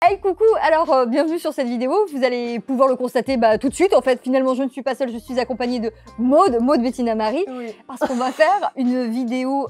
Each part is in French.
Hey coucou, alors bienvenue sur cette vidéo, vous allez pouvoir le constater tout de suite, en fait finalement je ne suis pas seule, je suis accompagnée de Maud Bettina Marie, oui. Parce qu'on va faire une vidéo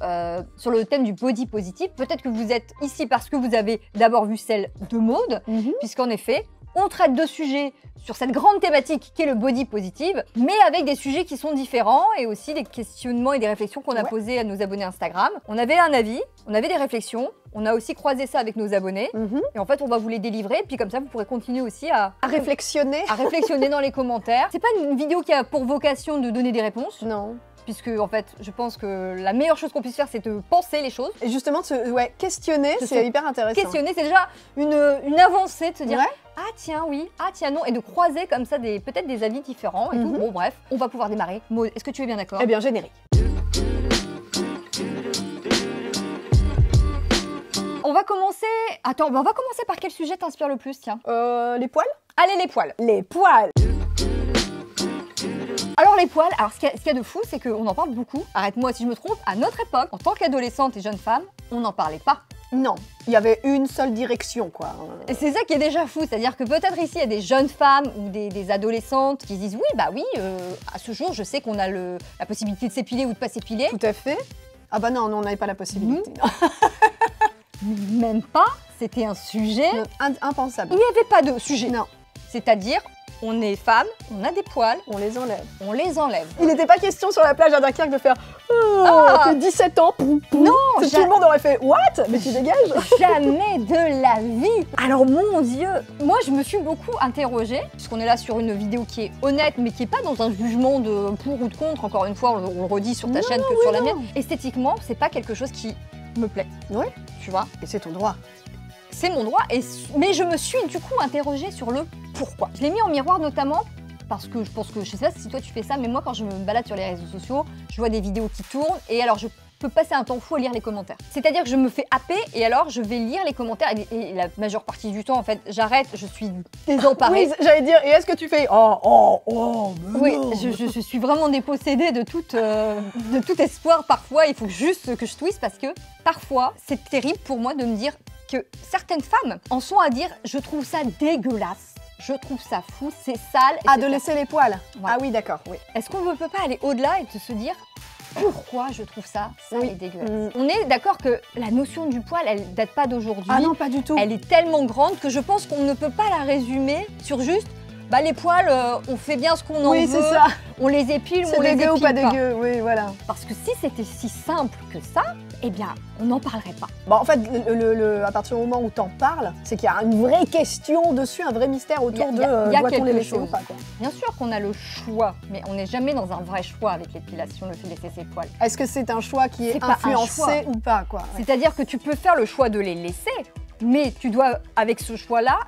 sur le thème du body positive. Peut-être que vous êtes ici parce que vous avez d'abord vu celle de Maud, puisqu'en effet, on traite de sujets sur cette grande thématique qui est le body positive, mais avec des sujets qui sont différents et aussi des questionnements et des réflexions qu'on a posés à nos abonnés Instagram. On avait un avis, on avait des réflexions, on a aussi croisé ça avec nos abonnés et en fait on va vous les délivrer, puis comme ça vous pourrez continuer aussi à réflexionner dans les commentaires. C'est pas une vidéo qui a pour vocation de donner des réponses. Non. Puisque en fait, je pense que la meilleure chose qu'on puisse faire, c'est de penser les choses. Et justement, questionner, c'est hyper intéressant. Questionner, c'est déjà une avancée de se dire ah tiens oui, ah tiens non, et de croiser comme ça peut-être des avis différents et tout. Bon bref, on va pouvoir démarrer. Maud, est-ce que tu es bien d'accord? Eh bien, générique. On va commencer... Attends, on va commencer par quel sujet t'inspire le plus, tiens? Les poils? Allez, les poils. Les poils. Alors les poils, alors ce qu'il y a de fou, c'est qu'on en parle beaucoup. Arrête-moi si je me trompe, à notre époque, en tant qu'adolescente et jeune femme, on n'en parlait pas. Non, il y avait une seule direction, quoi. Et c'est ça qui est déjà fou, c'est-à-dire que peut-être ici, il y a des jeunes femmes ou des adolescentes qui se disent oui, à ce jour, je sais qu'on a la possibilité de s'épiler ou de pas s'épiler. Tout à fait. Ah bah non, on n'avait pas la possibilité. Même pas, c'était un sujet... impensable. Il n'y avait pas de sujet. Non. C'est-à-dire... On est femme, on a des poils, on les enlève. On les enlève. Il n'était pas question sur la plage à Dunkerque de faire t'as 17 ans, non, tout le monde aurait fait what? Mais tu dégages. Jamais de la vie. Alors mon Dieu, moi je me suis beaucoup interrogée, puisqu'on est là sur une vidéo qui est honnête, mais qui n'est pas dans un jugement de pour ou de contre. Encore une fois, on le redit sur ta chaîne que sur la mienne. Esthétiquement, c'est pas quelque chose qui me plaît. Oui. Tu vois? Et c'est ton droit. C'est mon droit, mais je me suis du coup interrogée sur le pourquoi. Je l'ai mis en miroir notamment parce que je pense que, je sais pas si toi tu fais ça, mais moi quand je me balade sur les réseaux sociaux, je vois des vidéos qui tournent et alors je peux passer un temps fou à lire les commentaires. C'est-à-dire que je me fais happer et alors je vais lire les commentaires et la majeure partie du temps en fait j'arrête, je suis désemparée. Oui, j'allais dire, et est-ce que tu fais oui, je suis vraiment dépossédée de tout espoir parfois, il faut juste que je twiste parce que parfois c'est terrible pour moi de me dire que certaines femmes en sont à dire je trouve ça dégueulasse, je trouve ça fou, c'est sale. Ah, de laisser les poils. Ouais. Ah oui, d'accord, oui. Est-ce qu'on ne peut pas aller au-delà et de se dire pourquoi je trouve ça sale et dégueulasse? On est d'accord que la notion du poil, elle date pas d'aujourd'hui. Ah non, pas du tout. Elle est tellement grande que je pense qu'on ne peut pas la résumer sur juste les poils, on fait bien ce qu'on en veut. Oui, c'est ça. On les épile ou on les épile pas. C'est dégueu ou pas dégueu, oui, voilà. Parce que si c'était si simple que ça, eh bien, on n'en parlerait pas. Bon, en fait, à partir du moment où t'en parles, c'est qu'il y a une vraie question dessus, un vrai mystère autour de doit-on les laisser ou pas, quoi. Bien sûr qu'on a le choix, mais on n'est jamais dans un vrai choix avec l'épilation, le fait de laisser ses poils. Est-ce que c'est un choix qui est influencé ou pas, quoi? C'est-à-dire que tu peux faire le choix de les laisser, mais tu dois, avec ce choix-là,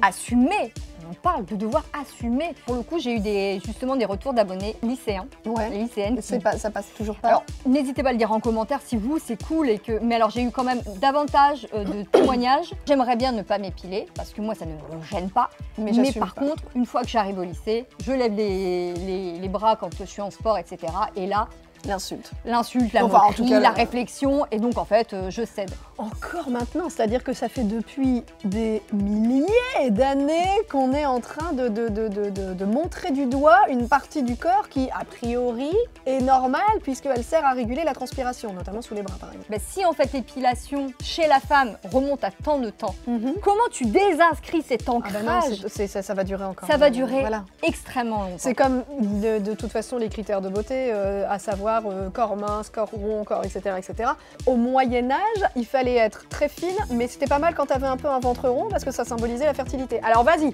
assumer. On parle de devoir assumer. Pour le coup, j'ai eu justement des retours d'abonnés lycéens. Ouais. Lycéennes. Ça passe toujours pas. Alors, n'hésitez pas à le dire en commentaire si vous, c'est cool et que... Mais alors, j'ai eu quand même davantage de témoignages. J'aimerais bien ne pas m'épiler parce que moi, ça ne me gêne pas. Mais par contre, une fois que j'arrive au lycée, je lève les bras quand je suis en sport, etc. Et là... L'insulte. L'insulte, la moquerie, la réflexion, et donc en fait, je cède. Encore maintenant, c'est-à-dire que ça fait depuis des milliers d'années qu'on est en train de montrer du doigt une partie du corps qui, a priori, est normale puisqu'elle sert à réguler la transpiration, notamment sous les bras, par exemple. Si en fait l'épilation chez la femme remonte à tant de temps, comment tu désinscris cet ancrage? Ça va durer encore. Ça va durer extrêmement longtemps. C'est comme de toute façon les critères de beauté, à savoir corps mince, corps rond, corps etc. etc. Au Moyen-Âge, il fallait être très fine, mais c'était pas mal quand t'avais un peu un ventre rond parce que ça symbolisait la fertilité. Alors vas-y,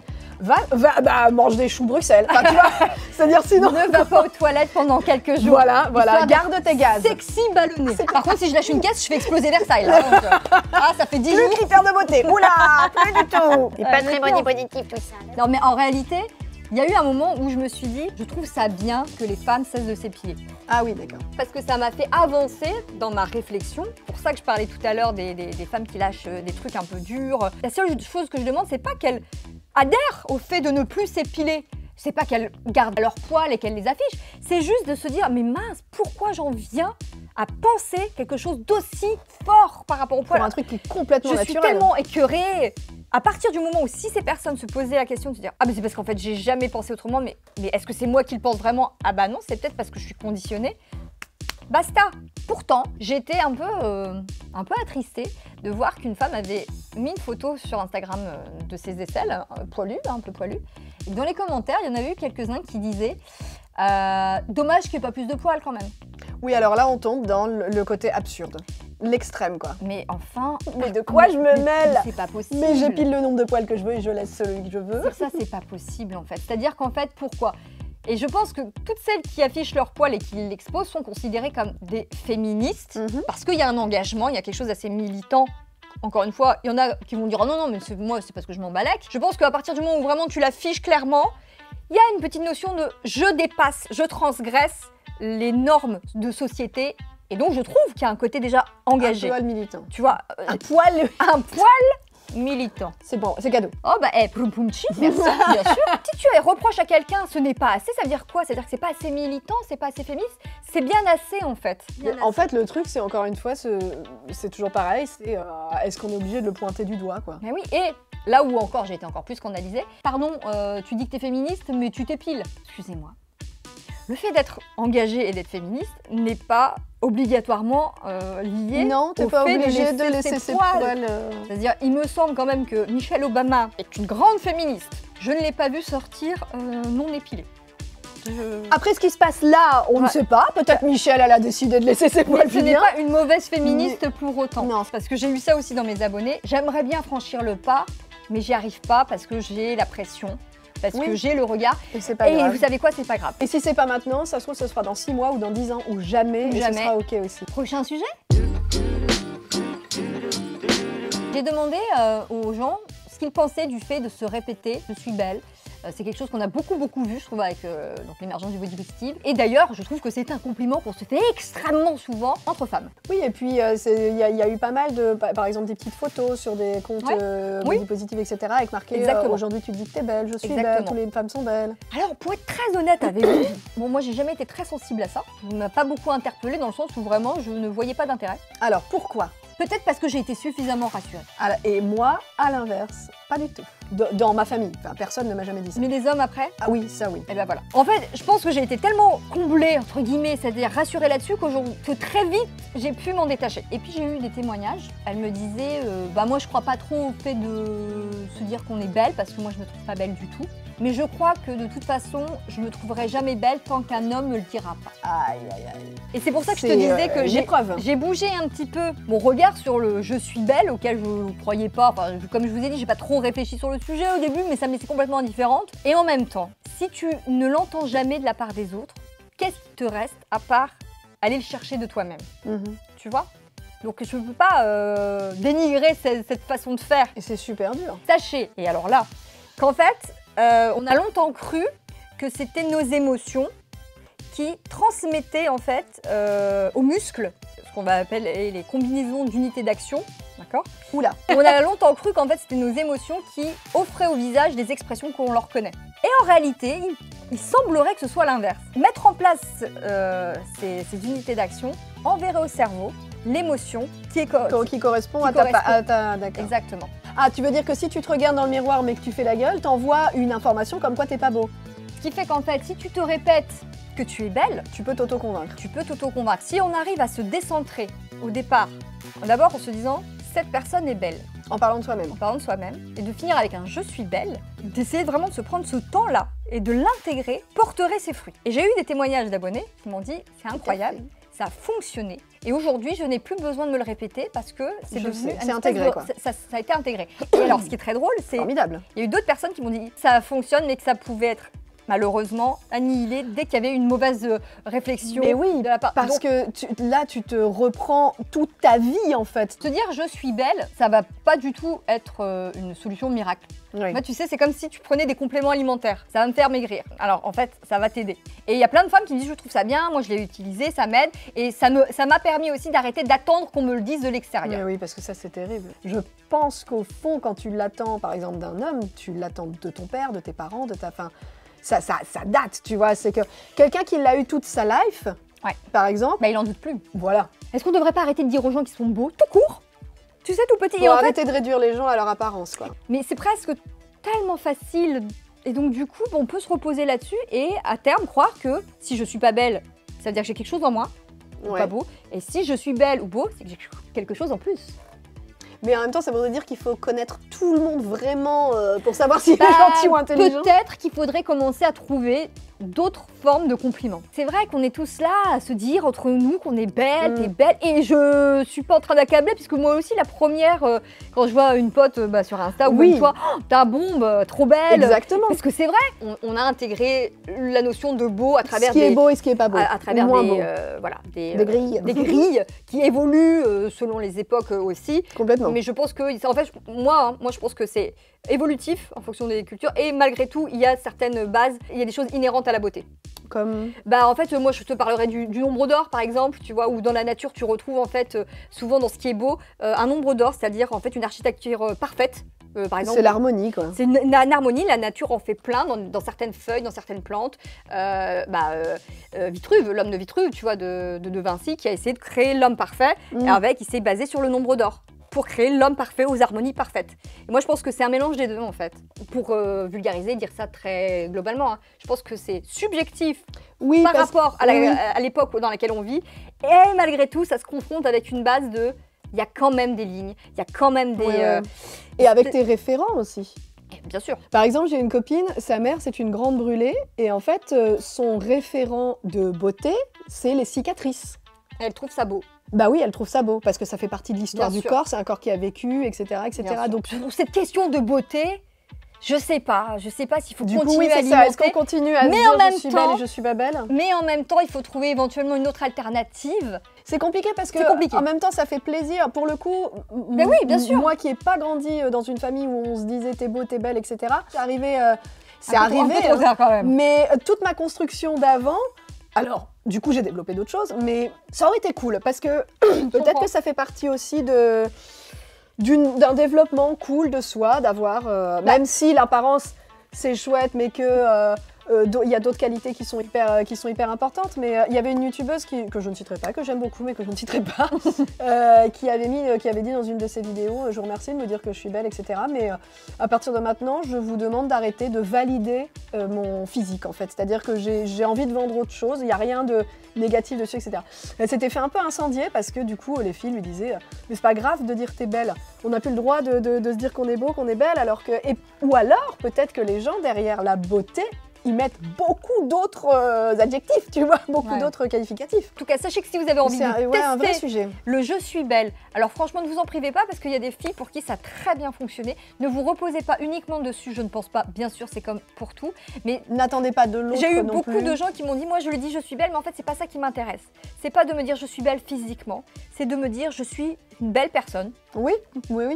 mange des choux Bruxelles. Enfin, tu vois, c'est-à-dire sinon... Ne va pas aux toilettes pendant quelques jours. Voilà, garde tes gaz. Sexy ballonné. Par contre, si je lâche une caisse, je fais exploser Versailles. Là, donc, ça fait 10 jours. Le critère de beauté, oula, plus du tout. C'est pas très body positif tout ça. Non mais en réalité, il y a eu un moment où je me suis dit, je trouve ça bien que les femmes cessent de s'épiler. Ah oui, d'accord. Parce que ça m'a fait avancer dans ma réflexion. Pour ça que je parlais tout à l'heure des femmes qui lâchent des trucs un peu durs. La seule chose que je demande, c'est pas qu'elles adhèrent au fait de ne plus s'épiler. C'est pas qu'elles gardent leurs poils et qu'elles les affichent. C'est juste de se dire, mais mince, pourquoi j'en viens à penser quelque chose d'aussi fort par rapport au poil? Pour un truc qui est complètement naturel. Je suis tellement écœurée. à partir du moment où si ces personnes se posaient la question de se dire ah mais c'est parce qu'en fait j'ai jamais pensé autrement, mais est-ce que c'est moi qui le pense vraiment? Ah bah non, c'est peut-être parce que je suis conditionnée. Basta. Pourtant, j'étais un peu attristée de voir qu'une femme avait mis une photo sur Instagram de ses aisselles, poilues, un peu poilues. Et dans les commentaires, il y en avait eu quelques-uns qui disaient dommage qu'il n'y ait pas plus de poils quand même. Oui, alors là, on tombe dans le côté absurde. L'extrême, quoi. Mais enfin... Mais de quoi je me mêle? C'est pas possible. Mais j'épile le nombre de poils que je veux et je laisse celui que je veux. Ça, c'est pas possible, en fait. C'est-à-dire qu'en fait, pourquoi? Et je pense que toutes celles qui affichent leur poil et qui l'exposent sont considérées comme des féministes, parce qu'il y a un engagement, il y a quelque chose d'assez militant. Encore une fois, il y en a qui vont dire oh non, non, mais moi, c'est parce que je m'en balèque. Je pense qu'à partir du moment où vraiment tu l'affiches clairement, il y a une petite notion de je dépasse, je transgresse les normes de société. Et donc, je trouve qu'il y a un côté déjà engagé. Un poil militant. Tu vois, un poil militant. C'est bon, c'est cadeau. Oh bah, ploum ploum chi, merci, bien sûr. Si tu reproches à quelqu'un, ce n'est pas assez, ça veut dire quoi? Ça veut dire que c'est pas assez militant, c'est pas assez féministe, c'est bien assez en fait. En fait, le truc, c'est encore une fois, c'est toujours pareil, c'est est-ce qu'on est obligé de le pointer du doigt, quoi? Mais oui, et là où encore j'ai été encore plus scandalisée, pardon, tu dis que t'es féministe, mais tu t'épiles. Excusez-moi. Le fait d'être engagé et d'être féministe n'est pas obligatoirement lié non, t'es au pas fait obligé de laisser ses poils. C'est-à-dire, il me semble quand même que Michelle Obama est une grande féministe. Je ne l'ai pas vue sortir non épilée. Après ce qui se passe là, on ne sait pas. Peut-être Michelle, elle a décidé de laisser ses poils ce n'est pas une mauvaise féministe pour autant. Non. Parce que j'ai eu ça aussi dans mes abonnés. J'aimerais bien franchir le pas, mais j'y arrive pas parce que j'ai la pression. Parce que j'ai le regard. Et c'est pas grave. Vous savez quoi, c'est pas grave. Et si c'est pas maintenant, ça se trouve, ce sera dans 6 mois ou dans 10 ans ou jamais. Et ce sera ok aussi. Prochain sujet. J'ai demandé aux gens ce qu'ils pensaient du fait de se répéter « je suis belle ». C'est quelque chose qu'on a beaucoup vu, je trouve, avec l'émergence du body positive. Et d'ailleurs, je trouve que c'est un compliment qu'on se fait extrêmement souvent entre femmes. Oui, et puis il y a eu pas mal de, par exemple, des petites photos sur des comptes body positive, etc. avec marqué aujourd'hui tu te dis que t'es belle, je suis belle, toutes les femmes sont belles. Alors, pour être très honnête avec vous, bon, moi j'ai jamais été très sensible à ça. Ça m'a pas beaucoup interpellée dans le sens où vraiment je ne voyais pas d'intérêt. Alors, pourquoi? Peut-être parce que j'ai été suffisamment rassurée. Et moi, à l'inverse, pas du tout. Dans ma famille, enfin, personne ne m'a jamais dit ça. Mais les hommes après? Ah oui, ça oui. Et ben voilà. En fait, je pense que j'ai été tellement comblée, entre guillemets, c'est-à-dire rassurée là-dessus, que très vite, j'ai pu m'en détacher. Et puis j'ai eu des témoignages. Elle me disait, bah moi je crois pas trop au fait de se dire qu'on est belle, parce que moi je me trouve pas belle du tout. Mais je crois que de toute façon, je me trouverai jamais belle tant qu'un homme me le dira pas. Aïe, aïe, aïe. Et c'est pour ça que je te disais que j'ai bougé un petit peu mon regard sur le « je suis belle » auquel je ne croyais pas. Enfin, comme je vous ai dit, j'ai pas trop réfléchi sur le sujet au début, mais ça me laissait complètement indifférente. Et en même temps, si tu ne l'entends jamais de la part des autres, qu'est-ce qui te reste à part aller le chercher de toi-même? Tu vois? Donc je ne peux pas dénigrer cette façon de faire. Et c'est super dur. Sachez, et alors là, qu'en fait, on a longtemps cru que c'était nos émotions qui transmettaient en fait aux muscles, ce qu'on va appeler les combinaisons d'unités d'action, d'accord? Oula. On a longtemps cru qu'en fait c'était nos émotions qui offraient au visage des expressions qu'on leur connaît. Et en réalité, il semblerait que ce soit l'inverse. Mettre en place ces unités d'action enverrait au cerveau l'émotion qui correspond à ta... D'accord. Exactement. Ah, tu veux dire que si tu te regardes dans le miroir mais que tu fais la gueule, t'envoies une information comme quoi t'es pas beau. Ce qui fait qu'en fait, si tu te répètes que tu es belle, tu peux t'auto-convaincre. Tu peux t'auto-convaincre. Si on arrive à se décentrer au départ, d'abord en se disant cette personne est belle. En parlant de soi-même. En parlant de soi-même. Et de finir avec un je suis belle, d'essayer vraiment de se prendre ce temps-là et de l'intégrer, porterait ses fruits. Et j'ai eu des témoignages d'abonnés qui m'ont dit c'est incroyable. Ça a fonctionné. Et aujourd'hui, je n'ai plus besoin de me le répéter parce que c'est devenu... C'est intégré, quoi. Ça a été intégré. Et alors, ce qui est très drôle, c'est... Formidable. Il y a eu d'autres personnes qui m'ont dit ça fonctionne, mais que ça pouvait être malheureusement annihilé dès qu'il y avait une mauvaise réflexion. Mais oui, de la part. Parce que là, tu te reprends toute ta vie, en fait. Te dire je suis belle, ça va pas du tout être une solution miracle. Oui. Moi, tu sais, c'est comme si tu prenais des compléments alimentaires. Ça va me faire maigrir. Alors, en fait, ça va t'aider. Et il y a plein de femmes qui me disent, je trouve ça bien, moi je l'ai utilisé, ça m'aide. Et ça m'a permis aussi d'arrêter d'attendre qu'on me le dise de l'extérieur. Oui, parce que ça, c'est terrible. Je pense qu'au fond, quand tu l'attends, par exemple, d'un homme, tu l'attends de ton père, de tes parents, de ta fin. Ça date, tu vois. C'est que quelqu'un qui l'a eu toute sa life, par exemple. Bah, il en doute plus. Voilà. Est-ce qu'on devrait pas arrêter de dire aux gens qu'ils sont beaux, tout court? Tu sais, tout petit. Faut Et en arrêter fait, de réduire les gens à leur apparence, quoi. mais c'est presque tellement facile. Et donc, du coup, on peut se reposer là-dessus et à terme croire que si je suis pas belle, ça veut dire que j'ai quelque chose en moi, ou Ouais. pas beau. Et si je suis belle ou beau, c'est que j'ai quelque chose en plus. Mais en même temps, ça voudrait dire qu'il faut connaître tout le monde vraiment pour savoir s'il est Bah, gentil ou intelligent. Peut-être qu'il faudrait commencer à trouver d'autres formes de compliments. C'est vrai qu'on est tous là à se dire entre nous qu'on est belle, t'es belle, et je suis pas en train d'accabler, puisque moi aussi, la première, quand je vois une pote sur Insta ou Oui. même toi, oh, ta bombe, trop belle. Exactement. Parce que c'est vrai, on a intégré la notion de beau à travers Ce qui est beau et ce qui est pas beau. à travers Ou moins des, beau. voilà, Des grilles. des grilles qui évoluent selon les époques aussi. Complètement. Mais je pense que, en fait, moi, je pense que c'est évolutif en fonction des cultures et malgré tout, il y a certaines bases, il y a des choses inhérentes à la beauté. Comme... Bah en fait, moi je te parlerai du nombre d'or par exemple, tu vois, où dans la nature tu retrouves en fait souvent dans ce qui est beau un nombre d'or, c'est-à-dire en fait une architecture parfaite. Par exemple, C'est l'harmonie, quoi. c'est une harmonie, la nature en fait plein dans certaines feuilles, dans certaines plantes. Vitruve, l'homme de Vitruve, tu vois, de Vinci, qui a essayé de créer l'homme parfait, et avec, il s'est basé sur le nombre d'or pour créer l'homme parfait aux harmonies parfaites. Et moi, je pense que c'est un mélange des deux, en fait. Pour vulgariser, dire ça très globalement, hein. Je pense que c'est subjectif Oui, par parce- rapport à oui. à l'époque dans laquelle on vit, et malgré tout, ça se confronte avec une base de... Il y a quand même des lignes, il y a quand même des... Ouais, ouais. Et avec tes référents aussi. Bien sûr. Par exemple, j'ai une copine, sa mère, c'est une grande brûlée, et en fait, son référent de beauté, c'est les cicatrices. Elle trouve ça beau. Bah oui, elle trouve ça beau, parce que ça fait partie de l'histoire Bien du sûr. corps, c'est un corps qui a vécu, etc. etc. Bien sûr. Donc, Pour cette question de beauté, je sais pas s'il faut du coup, continuer oui, à c'est ça. Est-ce alimenter. qu'on continue à Mais se dire en même je suis temps- belle et je suis pas belle? Mais en même temps, il faut trouver éventuellement une autre alternative. C'est compliqué parce que C'est compliqué. en même temps ça fait plaisir. Pour le coup, Mais oui, bien sûr. moi qui n'ai pas grandi dans une famille où on se disait t'es beau, t'es belle, etc. C'est arrivé, Un peu trop tard, quand même. mais toute ma construction d'avant, alors du coup j'ai développé d'autres choses, mais ça aurait été cool parce que peut-être comprends. que ça fait partie aussi d'un développement cool de soi, d'avoir, même si l'apparence c'est chouette, mais que il y a d'autres qualités qui sont hyper importantes. Mais il y avait une youtubeuse que je ne citerai pas, que j'aime beaucoup, mais que je ne citerai pas, qui avait dit dans une de ses vidéos, je vous remercie de me dire que je suis belle, etc. Mais à partir de maintenant, je vous demande d'arrêter de valider mon physique, en fait. C'est-à-dire que j'ai envie de vendre autre chose, il n'y a rien de négatif dessus, etc. Elle s'était fait un peu incendier parce que du coup, les filles lui disaient mais c'est pas grave de dire t'es belle, on n'a plus le droit de se dire qu'on est beau, qu'on est belle, alors que... Ou alors, peut-être que les gens, derrière la beauté, ils mettent beaucoup d'autres adjectifs, tu vois, beaucoup Ouais. d'autres qualificatifs. En tout cas, sachez que si vous avez envie C'est de un vrai tester sujet. le je suis belle, alors franchement, ne vous en privez pas parce qu'il y a des filles pour qui ça a très bien fonctionné. Ne vous reposez pas uniquement dessus, je ne pense pas. Bien sûr, c'est comme pour tout. Mais N'attendez pas de l'autre j'ai eu non beaucoup plus. de gens qui m'ont dit, moi je le dis, je suis belle, mais en fait, c'est pas ça qui m'intéresse. C'est pas de me dire je suis belle physiquement, c'est de me dire je suis une belle personne. Oui,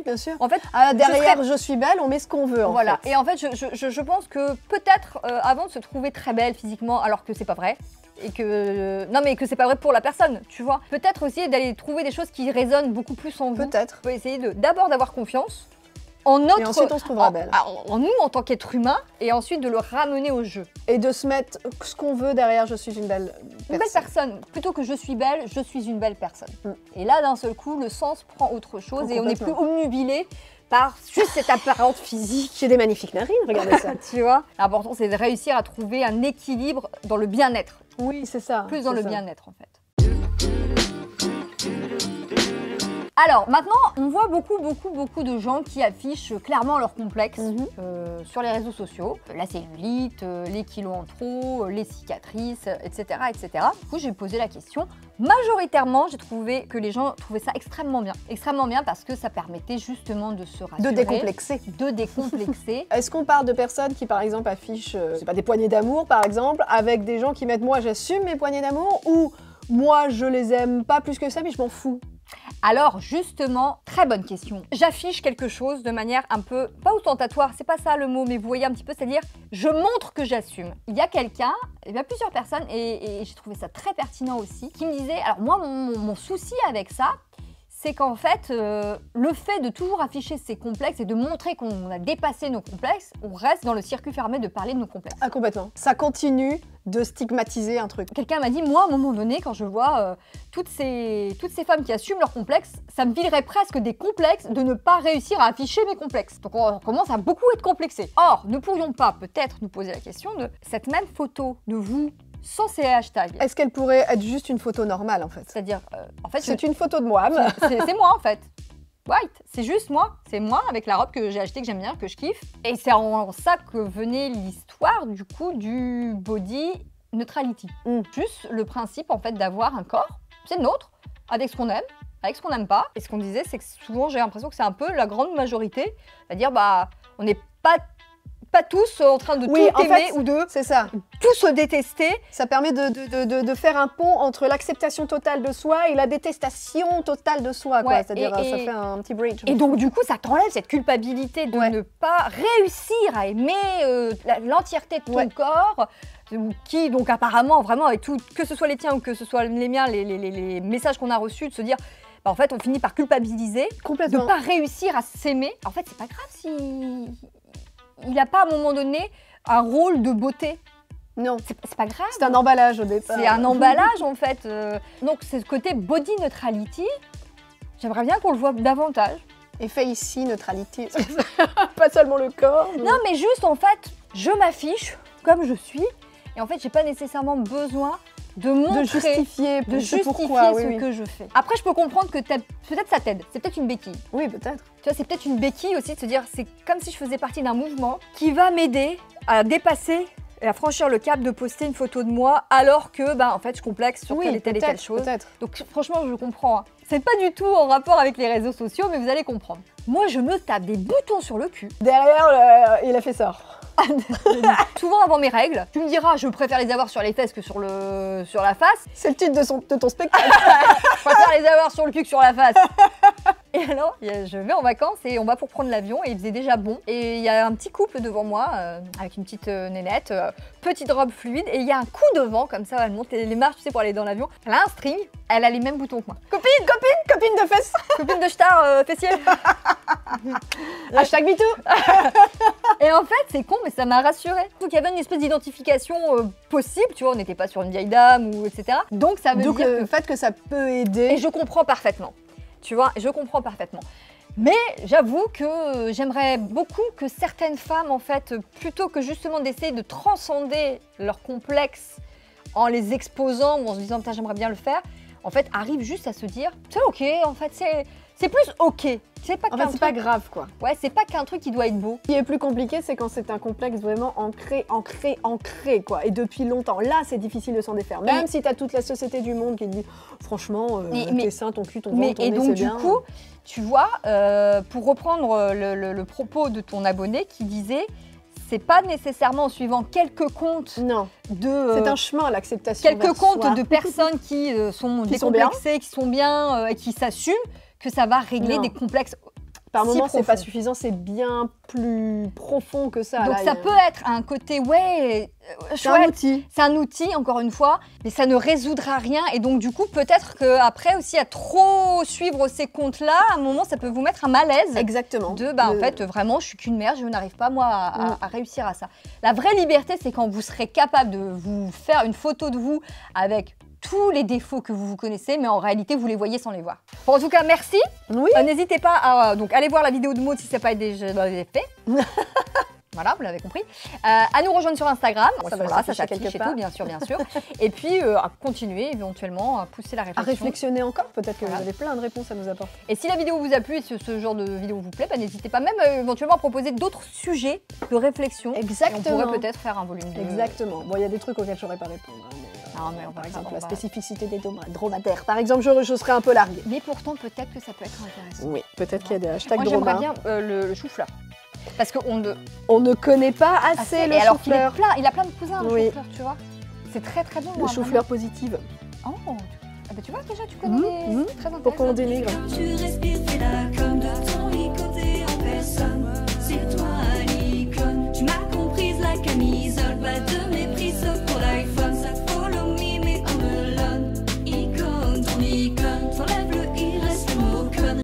bien sûr. En fait, Derrière, je suis belle, on met ce qu'on veut, en voilà. fait. Et en fait, je pense que peut-être avant de se trouver très belle physiquement, alors que c'est pas vrai, et que non mais que c'est pas vrai pour la personne, tu vois. Peut-être aussi d'aller trouver des choses qui résonnent beaucoup plus en vous. Peut-être. On peut essayer d'abord d'avoir confiance en notre, Et ensuite, on se trouvera belle. en nous en tant qu'être humain, et ensuite de le ramener au jeu. Et de se mettre ce qu'on veut derrière, je suis une belle Une belle personne, plutôt que je suis belle, je suis une belle personne. Et là, d'un seul coup, le sens prend autre chose Oh, et on n'est plus complètement. obnubilé par juste cette apparente physique. J'ai des magnifiques narines, regardez ça. Tu vois, l'important c'est de réussir à trouver un équilibre dans le bien-être, Oui, c'est ça. plus dans c'est le ça. bien-être en fait. Alors maintenant, on voit beaucoup de gens qui affichent clairement leur complexe sur les réseaux sociaux. La cellulite, les kilos en trop, les cicatrices, etc., etc. Du coup, j'ai posé la question. Majoritairement, j'ai trouvé que les gens trouvaient ça extrêmement bien. Extrêmement bien parce que ça permettait justement de se rassurer. De décomplexer. De décomplexer. Est-ce qu'on parle de personnes qui, par exemple, affichent, c'est pas des poignées d'amour, par exemple, avec des gens qui mettent moi, j'assume mes poignées d'amour, ou moi, je les aime pas plus que ça, mais je m'en fous? Alors justement, très bonne question. J'affiche quelque chose de manière un peu, pas ostentatoire, c'est pas ça le mot, mais vous voyez un petit peu, c'est-à-dire je montre que j'assume. Il y a quelqu'un, il y a plusieurs personnes, et j'ai trouvé ça très pertinent aussi, qui me disait, alors moi mon souci avec ça, c'est qu'en fait, le fait de toujours afficher ses complexes et de montrer qu'on a dépassé nos complexes, on reste dans le circuit fermé de parler de nos complexes. Ah, complètement. Ça continue de stigmatiser un truc. Quelqu'un m'a dit, moi, à un moment donné, quand je vois toutes ces femmes qui assument leurs complexes, ça me filerait presque des complexes de ne pas réussir à afficher mes complexes. Donc on commence à beaucoup être complexé. Or, ne pourrions pas peut-être nous poser la question de cette même photo de vous sans ces hashtags. Est-ce qu'elle pourrait être juste une photo normale, en fait? C'est-à-dire, en fait, C'est une photo de moi. c'est moi, en fait. White, c'est juste moi. C'est moi avec la robe que j'ai achetée, que j'aime bien, que je kiffe. Et c'est en ça que venait l'histoire, du coup, du body neutrality. Juste le principe, en fait, d'avoir un corps, c'est nôtre, avec ce qu'on aime, avec ce qu'on n'aime pas. Et ce qu'on disait, c'est que souvent, j'ai l'impression que c'est un peu la grande majorité. C'est-à-dire, bah, on n'est pas tous en train de tout aimer ou de c'est ça. tout se détester. Ça permet de faire un pont entre l'acceptation totale de soi et la détestation totale de soi. Ouais, c'est-à-dire, ça fait un petit bridge. Et donc, du coup, ça t'enlève cette culpabilité de ne pas réussir à aimer l'entièreté de ton corps, qui, donc, apparemment, vraiment, avec tout, que ce soit les tiens ou que ce soit les miens, les messages qu'on a reçus, de se dire, bah, en fait, on finit par culpabiliser, de ne pas réussir à s'aimer. En fait, c'est pas grave si il n'a pas, à un moment donné, un rôle de beauté. Non. C'est pas grave. C'est un emballage au départ. C'est un emballage, en fait. Donc, c'est ce côté body neutrality. J'aimerais bien qu'on le voit davantage. Et face neutrality. Pas seulement le corps. Non, mais juste, en fait, je m'affiche comme je suis. Et en fait, j'ai pas nécessairement besoin de montrer, justifier pourquoi, ce que je fais. Après, je peux comprendre que peut-être ça t'aide. C'est peut-être une béquille. Oui, peut-être. Tu vois, c'est peut-être une béquille aussi de se dire, c'est comme si je faisais partie d'un mouvement qui va m'aider à dépasser et à franchir le cap de poster une photo de moi alors que, bah, en fait, je complexe sur telle et telle chose. Donc, franchement, je comprends. Hein. C'est pas du tout en rapport avec les réseaux sociaux, mais vous allez comprendre. Moi, je me tape des boutons sur le cul. Derrière, il a fait ça. Souvent avant mes règles, tu me diras, je préfère les avoir sur les fesses que sur la face. C'est le titre de ton spectacle. Je préfère les avoir sur le cul que sur la face. Et alors, je vais en vacances et on va pour prendre l'avion et il faisait déjà bon. Et il y a un petit couple devant moi avec une petite nénette, petite robe fluide et il y a un coup de vent comme ça, elle monte les marches, tu sais, pour aller dans l'avion. Elle a un string, elle a les mêmes boutons que moi. Copine de fesses. Copine de star fessier. Hashtag MeToo. Et en fait, c'est con, mais ça m'a rassurée. Donc il y avait une espèce d'identification possible, tu vois, on n'était pas sur une vieille dame ou etc. Donc ça veut dire le fait que ça peut aider. Et je comprends parfaitement. Tu vois, je comprends parfaitement. Mais j'avoue que j'aimerais beaucoup que certaines femmes, en fait, plutôt que justement d'essayer de transcender leurs complexes en les exposant ou en se disant putain j'aimerais bien le faire, en fait, arrivent juste à se dire c'est ok, en fait, c'est plus ok. C'est pas, c'est pas grave, quoi. Ouais, c'est pas qu'un truc qui doit être beau. Ce qui est plus compliqué, c'est quand c'est un complexe vraiment ancré, quoi. Et depuis longtemps. Là, c'est difficile de s'en défaire. Même si t'as toute la société du monde qui te dit franchement, tes seins, ton cul, ton ventre, ton nez, c'est bien. Et donc, du coup, tu vois, pour reprendre le propos de ton abonné qui disait c'est pas nécessairement en suivant quelques comptes c'est un chemin, l'acceptation. Quelques comptes de personnes qui sont décomplexées, qui sont bien et qui s'assument, que ça va régler des complexes. Par moment, c'est pas suffisant, c'est bien plus profond que ça. Donc là, ça peut être un côté, c'est un outil. C'est un outil, encore une fois, mais ça ne résoudra rien. Et donc du coup, peut-être qu'après aussi, à trop suivre ces comptes-là, à un moment, ça peut vous mettre un malaise. Exactement. En fait, vraiment, je suis qu'une merde, je n'arrive pas, moi, à réussir à ça. La vraie liberté, c'est quand vous serez capable de vous faire une photo de vous avec tous les défauts que vous connaissez, mais en réalité, vous les voyez sans les voir. Bon, en tout cas, merci. Oui. N'hésitez pas à donc, aller voir la vidéo de Maud si ça n'a pas déjà fait. Voilà, vous l'avez compris. À nous rejoindre sur Instagram. Ça s'affiche et tout, bien sûr. Et puis, à continuer éventuellement à pousser la réflexion. À réflexionner encore, peut-être que vous avez plein de réponses à nous apporter. Et si la vidéo vous a plu et ce genre de vidéo vous plaît, n'hésitez pas même éventuellement à proposer d'autres sujets de réflexion. Exactement. Et on pourrait peut-être faire un volume 2. Exactement. Bon, il y a des trucs auxquels je saurais pas répondre. Par exemple, la spécificité des dromadaires. Par exemple, je serais un peu larguée. Mais pourtant, peut-être que ça peut être intéressant. Oui, peut-être qu'il y a des hashtags dromadaires. Moi, j'aimerais bien le chou-fleur. Parce qu'on ne connaît pas assez le chou-fleur. Il a plein de cousins, le chou-fleur, tu vois. C'est très très bon. Le chou-fleur positive. Oh, tu vois déjà, tu connais. C'est très intéressant. Pourquoi on dénigre? Tu respires, fais-la comme de ton côté en personne.